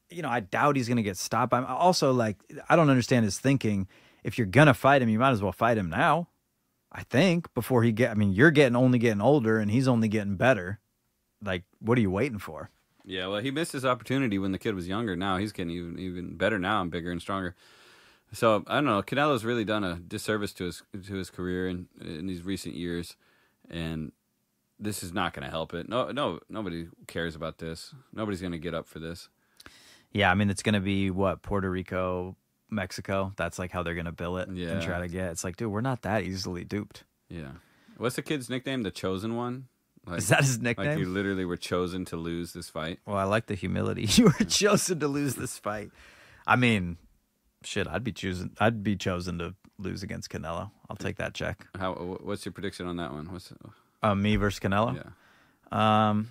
You know, I doubt he's going to get stopped. I'm also like, I don't understand his thinking. If you're going to fight him, you might as well fight him now. I think before you're only getting older and he's only getting better. Like, what are you waiting for? Yeah, well, he missed his opportunity when the kid was younger. Now he's getting even better now and bigger and stronger. So I don't know. Canelo's really done a disservice to his career in these recent years, and this is not going to help it. No, nobody cares about this. Nobody's going to get up for this. Yeah, I mean, it's going to be what, Puerto Rico, Mexico. That's like how they're going to bill it Yeah. and try to get. It's like, dude, we're not that easily duped. Yeah. What's the kid's nickname? The Chosen One? Like, Is that his like you nickname? literally were chosen to lose this fight? Well, I like the humility. You were chosen to lose this fight. I mean, shit, I'd be chosen to lose against Canelo. I'll take that check. What's your prediction on that one? Me versus Canelo. Yeah.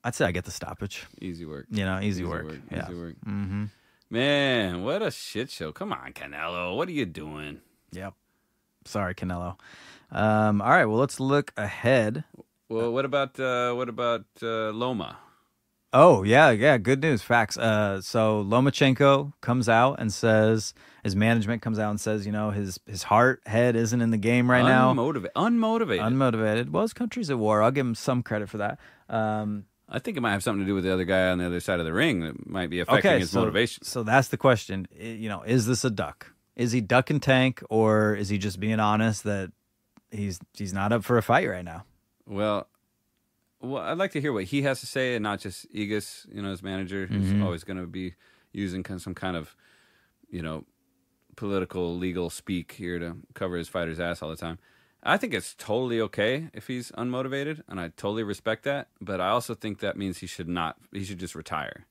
I'd say I get the stoppage. Easy work. You know, easy work. Yeah. Easy work. Mm-hmm. Man, what a shit show. Come on, Canelo. What are you doing? Yep. Sorry, Canelo. All right. Well, let's look ahead. Well, what about Loma? Oh, yeah. Good news. Facts. So Lomachenko comes out and says, his management comes out and says, you know, his head isn't in the game right now. Unmotivated. Unmotivated. Well, his country's at war. I'll give him some credit for that. I think it might have something to do with the other guy on the other side of the ring that might be affecting his motivation. So that's the question. You know, is this a duck? Is he duck and tank, or is he just being honest that he's not up for a fight right now? Well, I'd like to hear what he has to say, and not just Igas, you know, his manager, who's always going to be using some kind of, you know, political, legal speak here to cover his fighter's ass all the time. I think it's totally okay if he's unmotivated, and I totally respect that. But I also think that means he should just retire.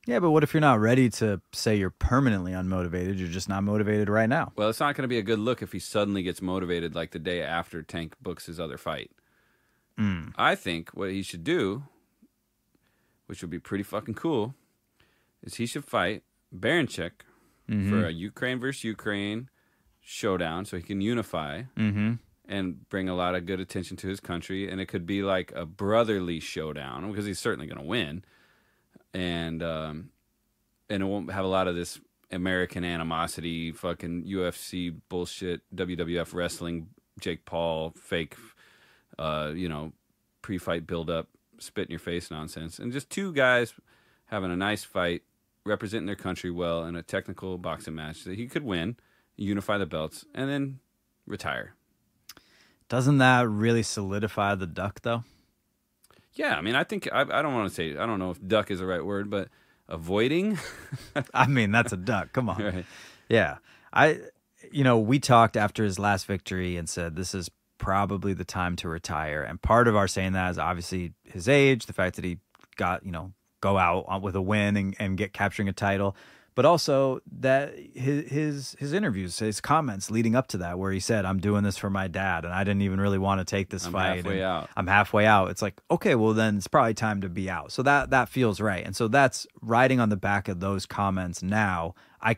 Yeah, but what if you're not ready to say you're permanently unmotivated? You're just not motivated right now. Well, it's not going to be a good look if he suddenly gets motivated like the day after Tank books his other fight. I think what he should do, which would be pretty fucking cool, is he should fight Baranchyk for a Ukraine versus Ukraine showdown so he can unify and bring a lot of good attention to his country. And it could be like a brotherly showdown because he's certainly going to win. And it won't have a lot of this American animosity, fucking UFC bullshit, WWF wrestling, Jake Paul, fake, pre-fight build-up, spit in your face nonsense. And just two guys having a nice fight, representing their country well in a technical boxing match that he could win, unify the belts, and then retire. Doesn't that really solidify the duck, though? Yeah, I mean, I think, I don't want to say, I don't know if duck is the right word, but avoiding? I mean, that's a duck. Come on. Right. Yeah. We talked after his last victory and said this is probably the time to retire. And part of our saying that is obviously his age, the fact that he got, go out with a win and get capturing a title, but also that his interviews, his comments leading up to that, where he said, I'm doing this for my dad and I didn't even really want to take this fight. I'm halfway out. It's like, okay, well then it's probably time to be out. So that feels right. And so that's riding on the back of those comments. Now I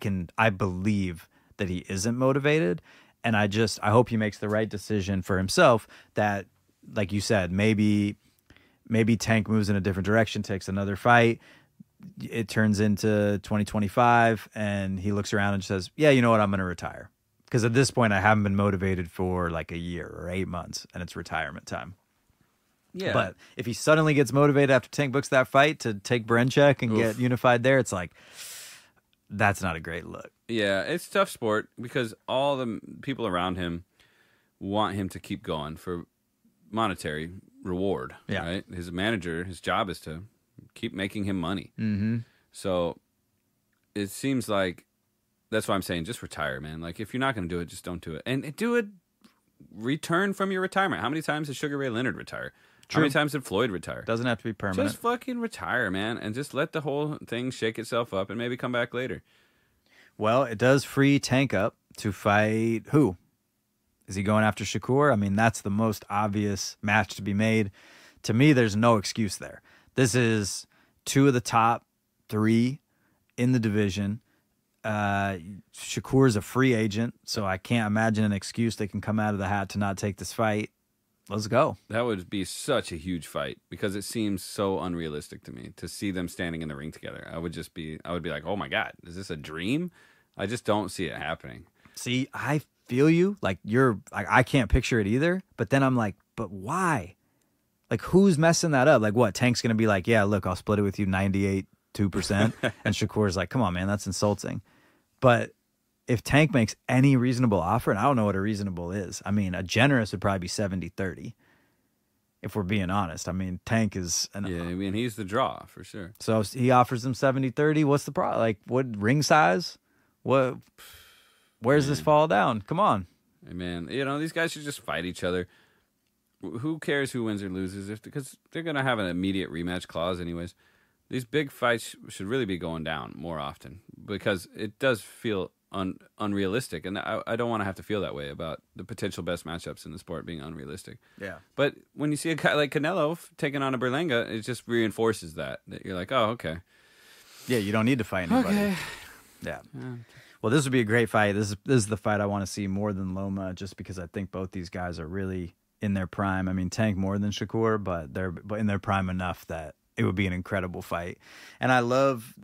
believe that he isn't motivated. And I hope he makes the right decision for himself that, like you said, maybe Tank moves in a different direction, takes another fight. It turns into 2025 and he looks around and says, yeah, you know what? I'm going to retire. Because at this point I haven't been motivated for like a year or 8 months and it's retirement time. Yeah. But if he suddenly gets motivated after Tank books that fight to take Baranchyk and get unified there, it's like, that's not a great look. Yeah, it's a tough sport because all the people around him want him to keep going for monetary reward. Yeah. Right? His manager, his job is to keep making him money. Mm-hmm. So it seems like that's why I'm saying just retire, man. Like if you're not going to do it, just don't do it. And do it. Return from your retirement. How many times did Sugar Ray Leonard retire? How many times did Floyd retire? Doesn't have to be permanent. Just fucking retire, man, and just let the whole thing shake itself up and maybe come back later. Well, it does free Tank up to fight who? Is he going after Shakur? I mean, that's the most obvious match to be made. To me, there's no excuse there. This is two of the top 3 in the division. Shakur's a free agent, so I can't imagine an excuse they can come out of the hat to not take this fight. Let's go. That would be such a huge fight because it seems so unrealistic to me to see them standing in the ring together. I would be like, oh my God, is this a dream? I just don't see it happening. See, I feel you. Like I can't picture it either. But then I'm like, but why? Like, who's messing that up? Like, what? Tank's going to be like, yeah, look, I'll split it with you 98.2%. And Shakur's like, come on, man, that's insulting. But if Tank makes any reasonable offer, and I don't know what a reasonable is. I mean, a generous would probably be 70-30. If we're being honest. I mean, Tank is I mean, he's the draw for sure. So if he offers them 70-30. What's the problem? Like, what ring size? What? Where's this fall down? Come on. Hey, man, these guys should just fight each other. Who cares who wins or loses? Because they're gonna have an immediate rematch clause anyways. These big fights should really be going down more often because it does feel unrealistic, and I don't want to have to feel that way about the potential best matchups in the sport being unrealistic. Yeah. But when you see a guy like Canelo taking on a Berlanga, it just reinforces that you're like, oh, okay. Yeah, you don't need to fight anybody. Okay. Yeah. Well, this would be a great fight. This is the fight I want to see more than Loma, just because I think both these guys are really in their prime. I mean, Tank more than Shakur, but they're in their prime enough that it would be an incredible fight. And I love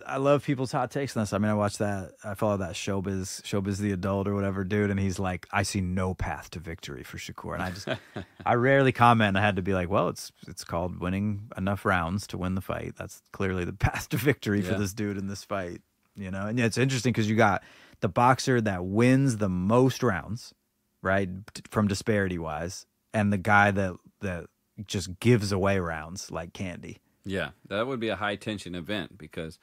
people's hot takes on this. I mean, I follow that Showbiz the adult or whatever dude, and he's like, I see no path to victory for Shakur. And I rarely comment, and I had to be like, well, it's called winning enough rounds to win the fight. That's clearly the path to victory for this dude in this fight, And yeah, it's interesting because you got the boxer that wins the most rounds, right, from disparity wise, and the guy that just gives away rounds like candy. Yeah, that would be a high-tension event because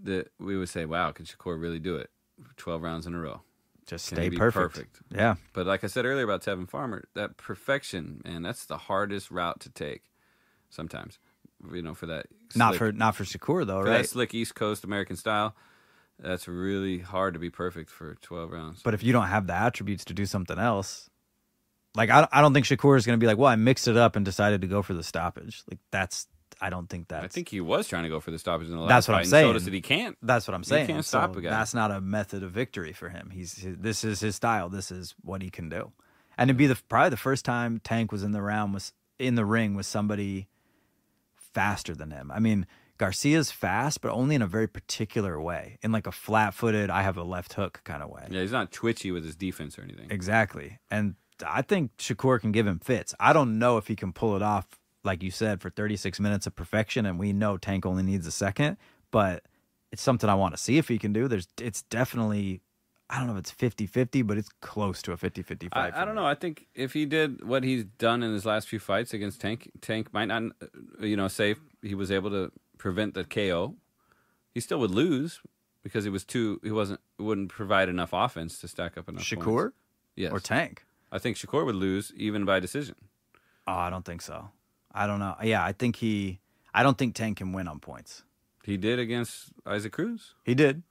we would say, wow, can Shakur really do it? 12 rounds in a row. Just Can stay he be perfect. Yeah. But like I said earlier about Tevin Farmer, that perfection, man, that's the hardest route to take sometimes, for that. Not for Shakur, though, for right? that slick East Coast American style, that's really hard to be perfect for 12 rounds. But if you don't have the attributes to do something else, like I don't think Shakur is going to be like, well, I mixed it up and decided to go for the stoppage. Like I don't think that's... I think he was trying to go for the stoppage in the last That's what fight I'm saying. and showed us that he can't. That's what I'm saying. He can't stop a guy. That's not a method of victory for him. This is his style. This is what he can do. And it'd be probably the first time Tank was in the ring with somebody faster than him. I mean, Garcia's fast, but only in a very particular way, in like a flat-footed, I have a left hook kind of way. Yeah, he's not twitchy with his defense or anything. Exactly. And I think Shakur can give him fits. I don't know if he can pull it off, like you said, for 36 minutes of perfection, and we know Tank only needs a second, but it's something I want to see if he can do. It's definitely, I don't know if it's 50-50, but it's close to a 50-50 fight. I don't know. I think if he did what he's done in his last few fights against Tank might not, say he was able to prevent the KO. He still would lose because he wouldn't provide enough offense to stack up enough Shakur? points. Yes. Or Tank? I think Shakur would lose even by decision. Oh, I don't think so. I don't know. Yeah, I don't think Tank can win on points. He did against Isaac Cruz. He did,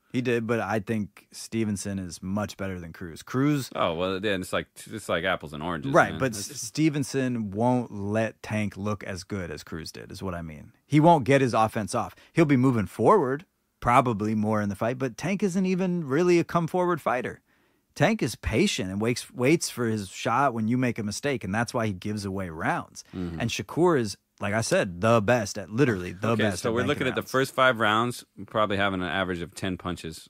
but I think Stevenson is much better than Cruz. Oh well, then it's like apples and oranges, right? Man. But Stevenson won't let Tank look as good as Cruz did. Is what I mean. He won't get his offense off. He'll be moving forward, probably more in the fight. But Tank isn't even really a come forward fighter. Tank is patient and waits for his shot when you make a mistake, and that's why he gives away rounds. Mm-hmm. And Shakur is, like I said, the best at literally the best. So we're looking at the first 5 rounds, probably having an average of 10 punches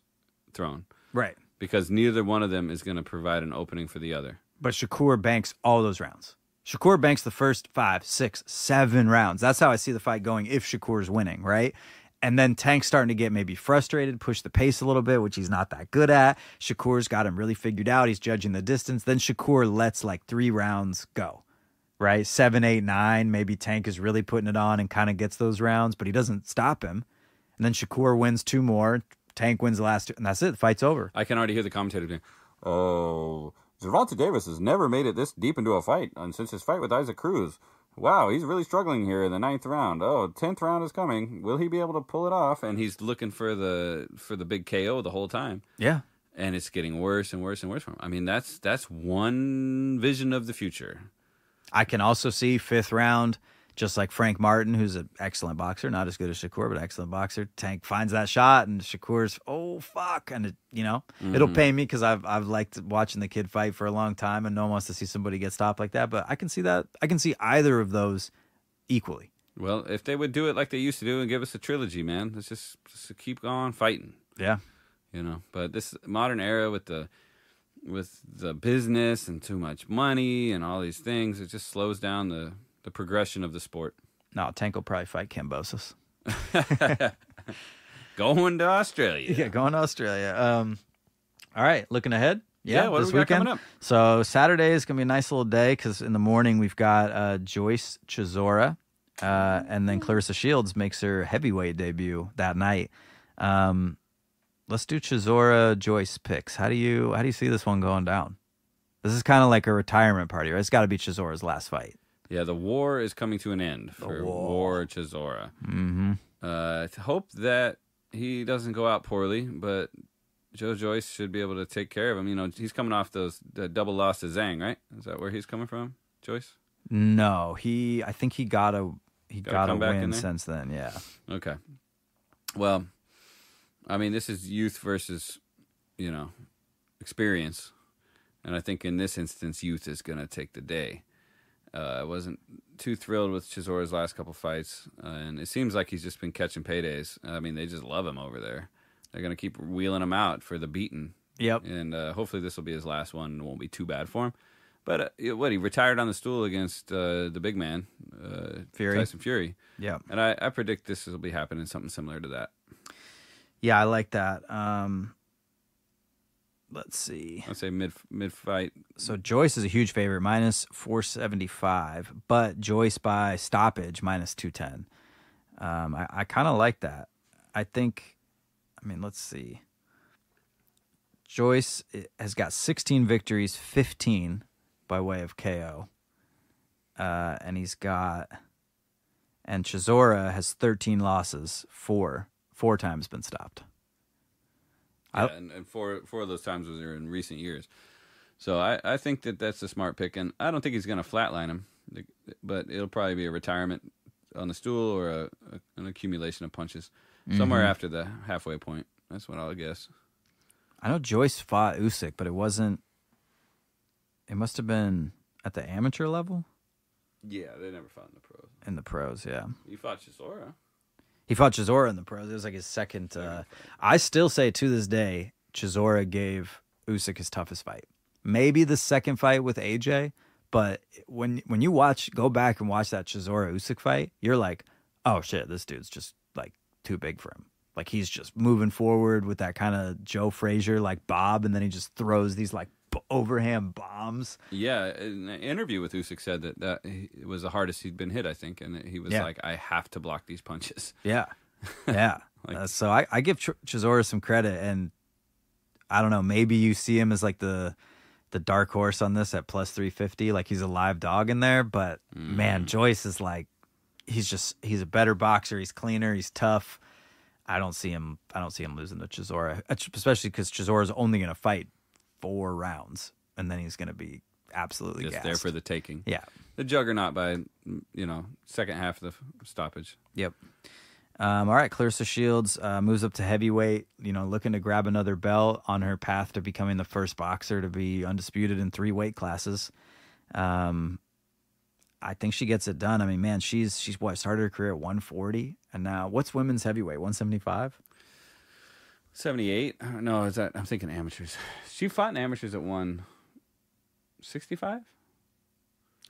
thrown. Right. Because neither one of them is going to provide an opening for the other. But Shakur banks all those rounds. Shakur banks the first 5, 6, 7 rounds. That's how I see the fight going if Shakur's winning, right? And then Tank's starting to get maybe frustrated, push the pace a little bit, which he's not that good at. Shakur's got him really figured out. He's judging the distance. Then Shakur lets like 3 rounds go, right? 7, 8, 9. Maybe Tank is really putting it on and kind of gets those rounds, but he doesn't stop him. And then Shakur wins 2 more. Tank wins the last 2, and that's it. The fight's over. I can already hear the commentator doing, oh, Gervonta Davis has never made it this deep into a fight since his fight with Isaac Cruz. Wow, he's really struggling here in the 9th round. Oh, 10th round is coming. Will he be able to pull it off? And he's looking for the big KO the whole time. Yeah. And it's getting worse and worse and worse for him. I mean, that's one vision of the future. I can also see 5th round, just like Frank Martin, who's an excellent boxer, not as good as Shakur, but excellent boxer. Tank finds that shot, and Shakur's, oh, fuck. And, it'll pay me because I've liked watching the kid fight for a long time, and no one wants to see somebody get stopped like that. But I can see that. I can see either of those equally. Well, if they would do it like they used to do and give us a trilogy, man, let's just keep on fighting. Yeah. But this modern era with the business and too much money and all these things, it just slows down the the progression of the sport. No, Tank will probably fight Kambosos. Going to Australia. Yeah, going to Australia. All right, looking ahead. Yeah, what do this we got weekend. coming up? So Saturday is gonna be a nice little day because in the morning we've got Joyce Chisora, and then Clarissa Shields makes her heavyweight debut that night. Let's do Chisora Joyce picks. How do you see this one going down? This is kind of like a retirement party, right? It's got to be Chisora's last fight. Yeah, the war is coming to an end for War Chisora. Mm-hmm. Hope that he doesn't go out poorly, but Joe Joyce should be able to take care of him. You know, he's coming off the double loss to Zhang, right? Is that where he's coming from, Joyce? No, I think he got a come back in win there? since then. Yeah. Okay. Well, I mean, this is youth versus, experience. And I think in this instance, youth is going to take the day. I wasn't too thrilled with Chisora's last couple fights. And it seems like he's just been catching paydays. I mean, they just love him over there. They're going to keep wheeling him out for the beaten. Yep. And hopefully this will be his last one. It won't be too bad for him. But he retired on the stool against the big man, Fury. Tyson Fury. Yeah. And I predict this will be happening, something similar to that. Yeah, I like that. Let's see. I'd say mid fight. So Joyce is a huge favorite, minus 475, but Joyce by stoppage, minus 210. I kind of like that. Let's see. Joyce has got 16 victories, 15 by way of KO. And Chisora has 13 losses, four times been stopped. Yeah, and four of those times was in recent years. So I think that's a smart pick, and I don't think he's going to flatline him, but it'll probably be a retirement on the stool or an accumulation of punches somewhere after the halfway point. That's what I'll guess. I know Joyce fought Usyk, but it must have been at the amateur level? Yeah, they never fought in the pros. In the pros, yeah. You fought Chisora. He fought Chisora in the pros. It was like his second. I still say to this day, Chisora gave Usyk his toughest fight. Maybe the second fight with AJ, but when you go back and watch that Chisora Usyk fight, you're like, oh shit, this dude's just like too big for him. Like he's just moving forward with that kind of Joe Frazier like bob, and then he just throws these like overhand bombs. Yeah, in an interview with Usyk said that it was the hardest he'd been hit, I think, and he was like, I have to block these punches. Yeah, yeah. So I give Chisora some credit, and I don't know, maybe you see him as like the dark horse on this at plus 350, like he's a live dog in there. But man, Joyce is like, he's a better boxer. He's cleaner. He's tough. I don't see him losing to Chisora, especially because Chisora is only going to fight 4 rounds, and then he's going to be absolutely just gassed. there for the taking. Yeah, the juggernaut by second half of the stoppage. Yep. All right, Clarissa Shields moves up to heavyweight. Looking to grab another belt on her path to becoming the first boxer to be undisputed in 3 weight classes. I think she gets it done. I mean, man, she's started her career at 140, and now what's women's heavyweight? 175. 78? No, I'm thinking amateurs. She fought in amateurs at 165?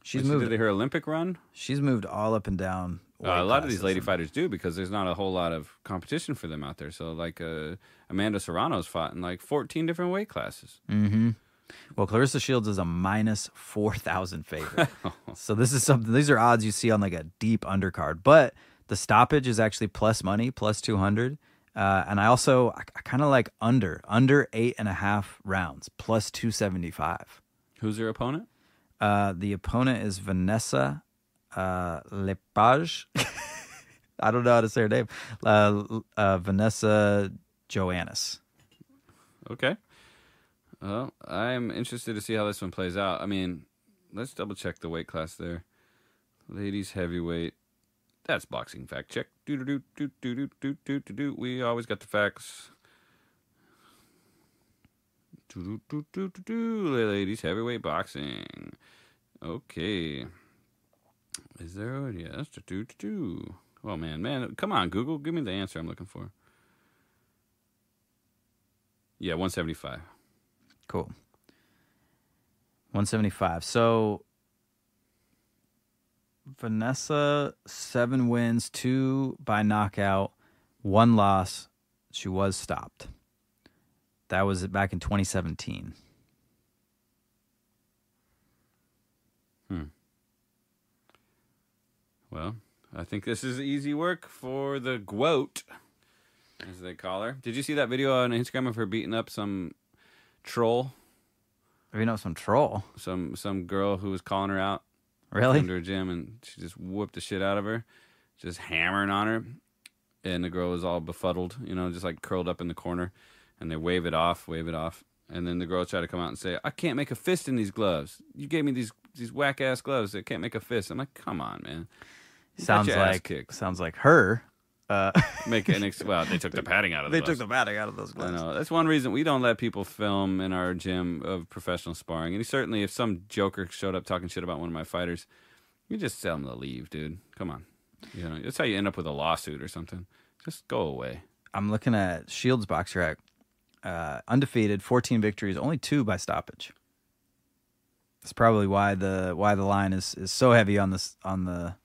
She's Did moved her Olympic run? She's moved all up and down. A lot of these lady fighters do, because there's not a whole lot of competition for them out there. So like Amanda Serrano's fought in like 14 different weight classes. Mm-hmm. Well, Clarissa Shields is a minus 4,000 favorite. So this is something. These are odds you see on like a deep undercard, but the stoppage is actually plus money, plus 200. And I kind of like under 8.5 rounds, plus 275. Who's your opponent? The opponent is Vanessa Lepage. I don't know how to say her name. Vanessa Joannis. Okay. Well, I'm interested to see how this one plays out. I mean, let's double check the weight class there. Ladies heavyweight. That's boxing fact check. Do. We always got the facts. Ladies heavyweight boxing. Okay. Is there? Yes. Oh man, come on, Google, give me the answer I'm looking for. Yeah, 175. Cool. 175. So Vanessa, 7 wins, 2 by knockout, 1 loss. She was stopped. That was back in 2017. Well, I think this is easy work for the GWOAT, as they call her. Did you see that video on Instagram of her beating up some troll? You know, some troll. Some girl who was calling her out. Really? Into her gym, and she just whooped the shit out of her, just hammering on her. And the girl was all befuddled, just like curled up in the corner. And they wave it off. And then the girl tried to come out and say, I can't make a fist in these gloves. You gave me these whack-ass gloves that can't make a fist. I'm like, come on, man. Sounds like her. Well, they took the padding out of the gloves. They took the padding out of those gloves. I know. That's one reason we don't let people film in our gym of professional sparring. And certainly, if some joker showed up talking shit about one of my fighters, you just tell them to leave, dude. Come on. That's how you end up with a lawsuit or something. Just go away. I'm looking at Shields Boxer Act. Undefeated, 14 victories, only 2 by stoppage. That's probably why the line is so heavy on the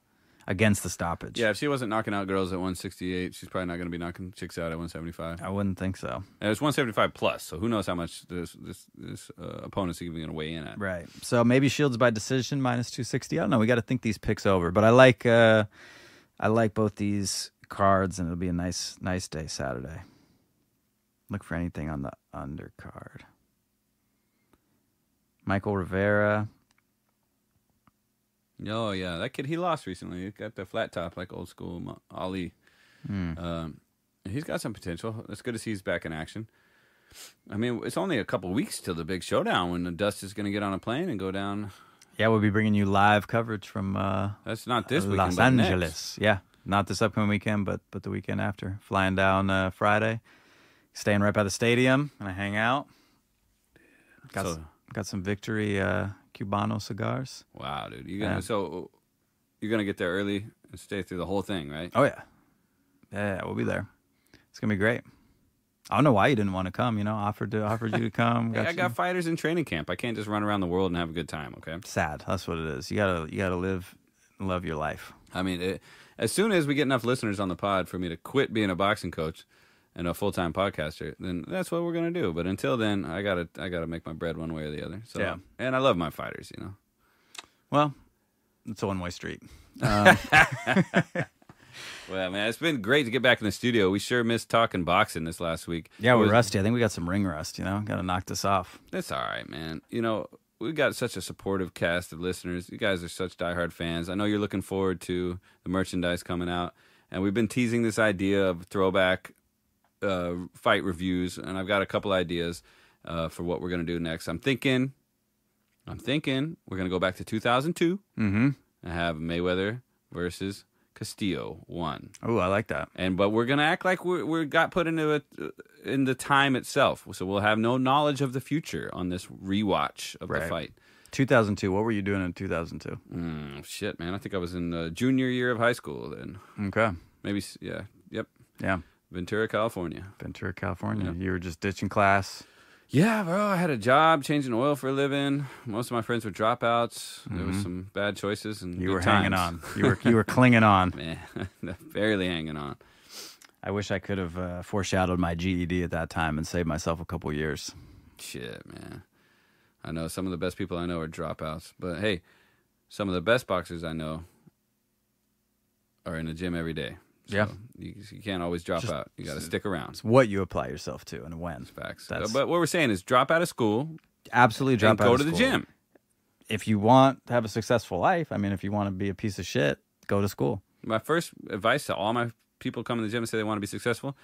against the stoppage. Yeah, if she wasn't knocking out girls at 168, she's probably not going to be knocking chicks out at 175. I wouldn't think so. And it's 175 plus, so who knows how much this opponent's even going to weigh in at. Right. So maybe Shields by decision minus 260. I don't know. We got to think these picks over, but I like both these cards, and it'll be a nice day Saturday. Look for anything on the undercard. Michael Rivera. Oh, yeah. That kid, he lost recently. He got the flat top like old school Ali. He's got some potential. It's good to see he's back in action. I mean, it's only a couple weeks till the big showdown when the Dust is going to get on a plane and go down. Yeah, we'll be bringing you live coverage from that's not this weekend, Los but Angeles. next. Yeah, not this upcoming weekend, but the weekend after. Flying down Friday, staying right by the stadium, and I hang out. Got some Victory Cubano cigars. Wow, dude! So you're gonna get there early and stay through the whole thing, right? Oh yeah, we'll be there. It's gonna be great. I don't know why you didn't want to come. Offered you to come. Hey, I got fighters in training camp. I can't just run around the world and have a good time. Okay. Sad. That's what it is. You gotta live and love your life. I mean, as soon as we get enough listeners on the pod for me to quit being a boxing coach and a full-time podcaster, then that's what we're gonna do. But until then, I gotta make my bread one way or the other. So, yeah. And I love my fighters. Well, it's a one-way street. Well, man, it's been great to get back in the studio. We sure missed talking boxing this last week. Yeah, we're rusty. I think we got some ring rust, Got to knock this off. That's all right, man. We've got such a supportive cast of listeners. You guys are such diehard fans. I know you're looking forward to the merchandise coming out. And we've been teasing this idea of throwback fight reviews. And I've got a couple ideas for what we're going to do next. I'm thinking we're going to go back to 2002 and have Mayweather versus Castillo 1. Oh, I like that. But we're gonna act like we got put into it in the time itself, so we'll have no knowledge of the future on this rewatch of the fight. 2002. What were you doing in 2002? Shit, man. I think I was in the junior year of high school then. Okay. Maybe. Yeah. Yep. Yeah. Ventura, California. Yeah. You were just ditching class. Yeah, bro. I had a job changing oil for a living. Most of my friends were dropouts. There was some bad choices and you were times. hanging on. You were clinging on. Man, barely hanging on. I wish I could have foreshadowed my GED at that time and saved myself a couple years. Shit, man. I know some of the best people I know are dropouts, but hey, some of the best boxers I know are in the gym every day. So yeah. You can't always drop out. You got to stick around. It's what you apply yourself to and when. Facts. But what we're saying is drop out of school. Absolutely drop out go of to school. the gym. If you want to have a successful life, if you want to be a piece of shit, go to school. My first advice to all my people come to the gym and say they want to be successful,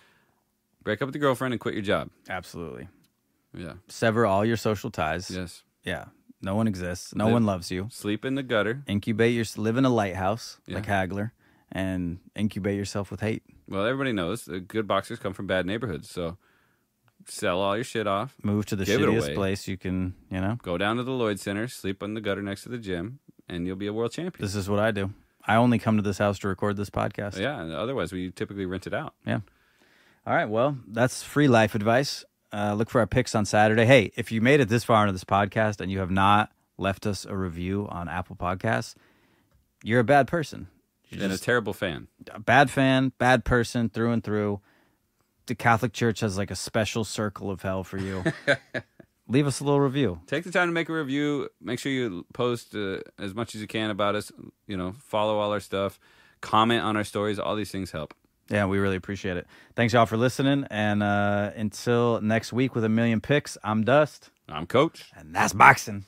break up with your girlfriend and quit your job. Absolutely. Yeah. Sever all your social ties. Yes. Yeah. No one exists. No one loves you. Sleep in the gutter. Live in a lighthouse like Hagler and incubate yourself with hate. Well, everybody knows that good boxers come from bad neighborhoods, so sell all your shit off. Move to the shittiest place you can, Go down to the Lloyd Center, sleep in the gutter next to the gym, and you'll be a world champion. This is what I do. I only come to this house to record this podcast. Yeah, otherwise we typically rent it out. Yeah. All right, well, that's free life advice. Look for our picks on Saturday. Hey, if you made it this far into this podcast and you have not left us a review on Apple Podcasts, you're a bad person. You're And a just terrible fan. a bad fan, bad person through and through. The Catholic Church has like a special circle of hell for you. Leave us a little review. Take the time to make a review. Make sure you post as much as you can about us. Follow all our stuff. Comment on our stories. All these things help. Yeah, we really appreciate it. Thanks, y'all, for listening. And until next week with a million picks, I'm Dust. I'm Coach. And that's boxing.